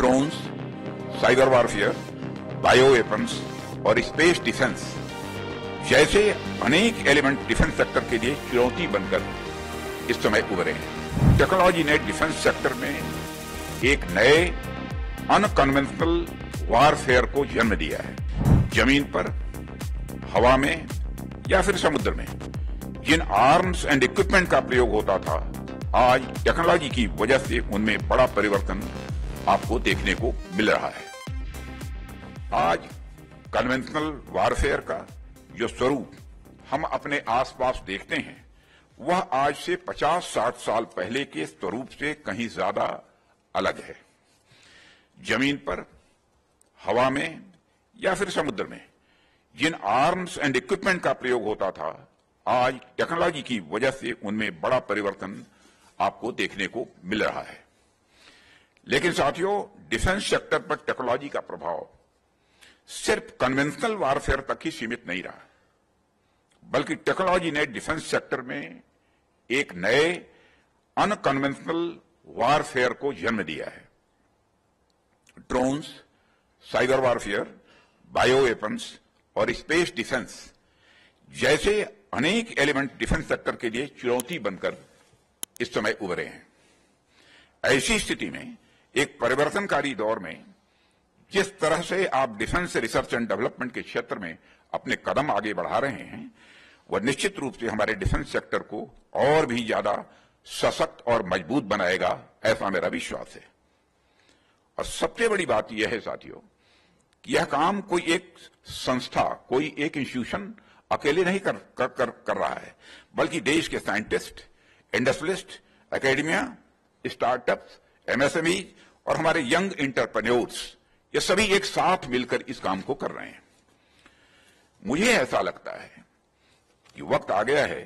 Drones, cyber warfare, bio weapons और space defence जैसे अनेक एलिमेंट डिफेंस सेक्टर के लिए चुनौती बनकर इस समय उभरे हैं। टेक्नोलॉजी ने डिफेंस सेक्टर में एक नए अनकन्वेंशनल वॉरफेयर को जन्म दिया है। जमीन पर, हवा में या फिर समुद्र में जिन आर्म्स एंड इक्विपमेंट का प्रयोग होता था, आज टेक्नोलॉजी की वजह से उनमें बड़ा परिवर्तन आपको देखने को मिल रहा है। आज कन्वेंशनल वॉरफेयर का जो स्वरूप हम अपने आसपास देखते हैं, वह आज से 50-60 साल पहले के स्वरूप से कहीं ज्यादा अलग है। जमीन पर, हवा में या फिर समुद्र में जिन आर्म्स एंड इक्विपमेंट का प्रयोग होता था, आज टेक्नोलॉजी की वजह से उनमें बड़ा परिवर्तन आपको देखने को मिल रहा है। लेकिन साथियों, डिफेंस सेक्टर पर टेक्नोलॉजी का प्रभाव सिर्फ कन्वेंशनल वॉरफेयर तक ही सीमित नहीं रहा, बल्कि टेक्नोलॉजी ने डिफेंस सेक्टर में एक नए अनकन्वेंशनल वॉरफेयर को जन्म दिया है। Drones, cyber warfare, bio weapons और स्पेस डिफेंस जैसे अनेक एलिमेंट डिफेंस सेक्टर के लिए चुनौती बनकर इस समय उभरे हैं। ऐसी स्थिति में एक परिवर्तनकारी दौर में जिस तरह से आप डिफेंस रिसर्च एंड डेवलपमेंट के क्षेत्र में अपने कदम आगे बढ़ा रहे हैं, वह निश्चित रूप से हमारे डिफेंस सेक्टर को और भी ज्यादा सशक्त और मजबूत बनाएगा, ऐसा मेरा विश्वास है। और सबसे बड़ी बात यह है साथियों कि यह काम कोई एक संस्था, कोई एक इंस्टीट्यूशन अकेले नहीं कर रहा है, बल्कि देश के scientist, industrialist, academia, startups, MSME और हमारे यंग एंटरप्रेन्योर्स, ये सभी एक साथ मिलकर इस काम को कर रहे हैं। मुझे ऐसा लगता है कि वक्त आ गया है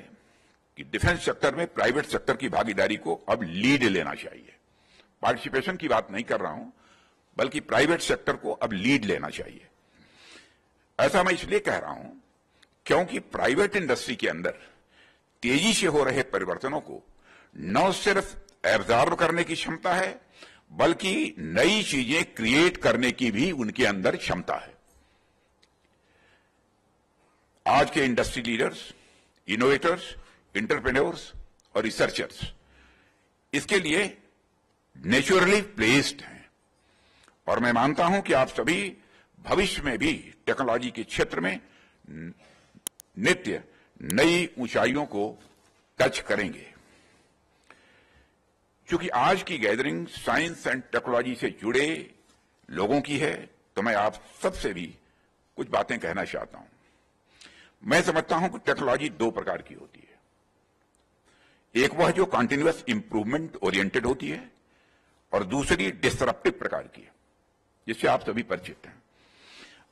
कि डिफेंस सेक्टर में प्राइवेट सेक्टर की भागीदारी को अब लीड लेना चाहिए। पार्टिसिपेशन की बात नहीं कर रहा हूं, बल्कि प्राइवेट सेक्टर को अब लीड लेना चाहिए। ऐसा मैं इसलिए कह रहा हूं क्योंकि प्राइवेट इंडस्ट्री के अंदर तेजी से हो रहे परिवर्तनों को न सिर्फ एब्जॉर्ब करने की क्षमता है, बल्कि नई चीजें क्रिएट करने की भी उनके अंदर क्षमता है। आज के इंडस्ट्री लीडर्स, इनोवेटर्स, एंटरप्रेन्योर्स और रिसर्चर्स इसके लिए नेचुरली प्लेस्ड हैं, और मैं मानता हूं कि आप सभी भविष्य में भी टेक्नोलॉजी के क्षेत्र में नित्य नई ऊंचाइयों को टच करेंगे। क्योंकि आज की गैदरिंग साइंस एंड टेक्नोलॉजी से जुड़े लोगों की है, तो मैं आप सबसे भी कुछ बातें कहना चाहता हूं। मैं समझता हूं कि टेक्नोलॉजी दो प्रकार की होती है। एक वह जो कंटिन्यूअस इंप्रूवमेंट ओरिएंटेड होती है, और दूसरी डिसरप्टिव प्रकार की है, जिससे आप सभी परिचित हैं।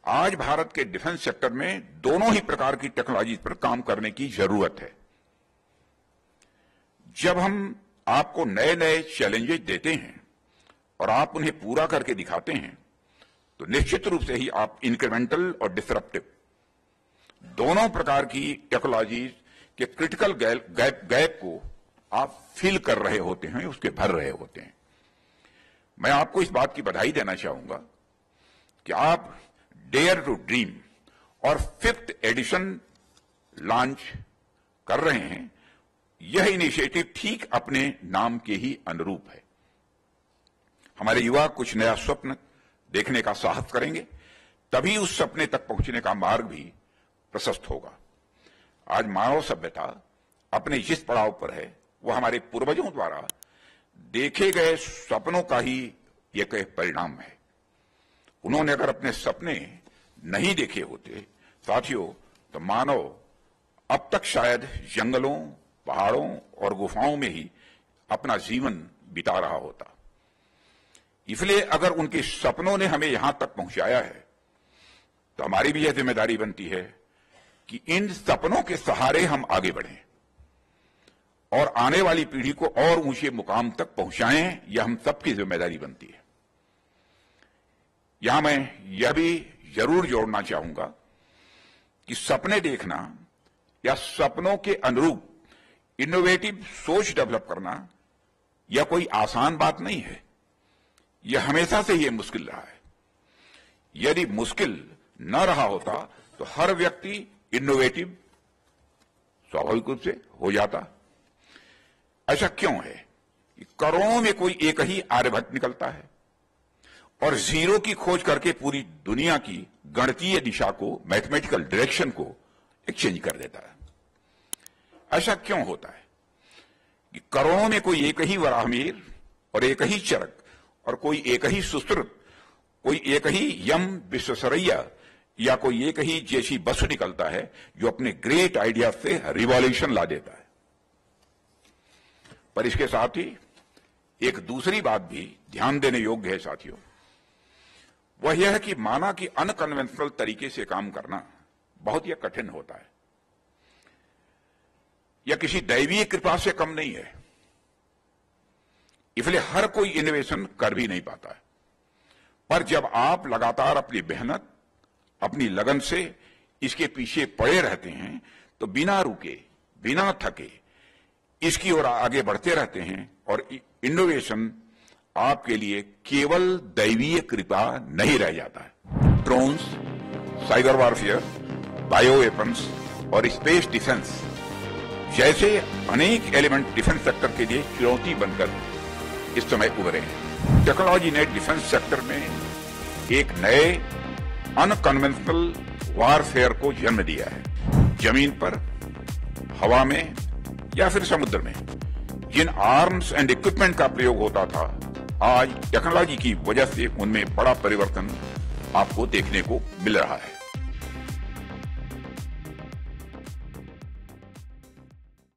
आज भारत के डिफेंस सेक्टर में दोनों ही प्रकार की टेक्नोलॉजी पर काम करने की जरूरत है। जब हम आपको नए नए चैलेंजेस देते हैं और आप उन्हें पूरा करके दिखाते हैं, तो निश्चित रूप से ही आप इंक्रीमेंटल और डिसरप्टिव दोनों प्रकार की टेक्नोलॉजी के क्रिटिकल गैप को आप फिल कर रहे होते हैं, उसके भर रहे होते हैं। मैं आपको इस बात की बधाई देना चाहूंगा कि आप डेयर टू ड्रीम और 5th एडिशन लॉन्च कर रहे हैं। यह इनिशिएटिव ठीक अपने नाम के ही अनुरूप है। हमारे युवा कुछ नया स्वप्न देखने का साहस करेंगे, तभी उस सपने तक पहुंचने का मार्ग भी प्रशस्त होगा। आज मानव सभ्यता अपने जिस पड़ाव पर है, वह हमारे पूर्वजों द्वारा देखे गए सपनों का ही एक परिणाम है। उन्होंने अगर अपने सपने नहीं देखे होते साथियों, तो मानव अब तक शायद जंगलों, पहाड़ों और गुफाओं में ही अपना जीवन बिता रहा होता। इसलिए अगर उनके सपनों ने हमें यहां तक पहुंचाया है, तो हमारी भी यह जिम्मेदारी बनती है कि इन सपनों के सहारे हम आगे बढ़ें और आने वाली पीढ़ी को और ऊंचे मुकाम तक पहुंचाएं। यह हम सबकी जिम्मेदारी बनती है। यहां मैं यह भी जरूर जोड़ना चाहूंगा कि सपने देखना या सपनों के अनुरूप इनोवेटिव सोच डेवलप करना यह कोई आसान बात नहीं है। यह हमेशा से ये मुश्किल रहा है। यदि मुश्किल न रहा होता तो हर व्यक्ति इनोवेटिव स्वाभाविक रूप से हो जाता। ऐसा क्यों है कि करोड़ों में कोई एक ही आर्यभट्ट निकलता है और जीरो की खोज करके पूरी दुनिया की गणितीय दिशा को, मैथमेटिकल डायरेक्शन को एक्सचेंज कर देता है। ऐसा क्यों होता है कि करोड़ों में कोई एक ही वराहमिहिर और एक ही चरक और कोई एक ही सुश्रुत, कोई एक ही यम विश्वेश्वरैया या कोई एक ही जैसी बसु निकलता है जो अपने ग्रेट आइडिया से रिवॉल्यूशन ला देता है। पर इसके साथ ही एक दूसरी बात भी ध्यान देने योग्य है साथियों, वह यह है कि माना कि अनकन्वेंशनल तरीके से काम करना बहुत ही कठिन होता है। यह किसी दैवीय कृपा से कम नहीं है, इसलिए हर कोई इनोवेशन कर भी नहीं पाता है। पर जब आप लगातार अपनी मेहनत, अपनी लगन से इसके पीछे पड़े रहते हैं तो बिना रुके, बिना थके इसकी ओर आगे बढ़ते रहते हैं और इनोवेशन आपके लिए केवल दैवीय कृपा नहीं रह जाता है। Drones, cyber warfare, bio weapons और स्पेस डिफेंस जैसे अनेक एलिमेंट डिफेंस सेक्टर के लिए चुनौती बनकर इस समय उभरे हैं। टेक्नोलॉजी ने डिफेंस सेक्टर में एक नए अनकन्वेंशनल वॉरफेयर को जन्म दिया है। जमीन पर, हवा में या फिर समुद्र में जिन आर्म्स एंड इक्विपमेंट का प्रयोग होता था, आज टेक्नोलॉजी की वजह से उनमें बड़ा परिवर्तन आपको देखने को मिल रहा है।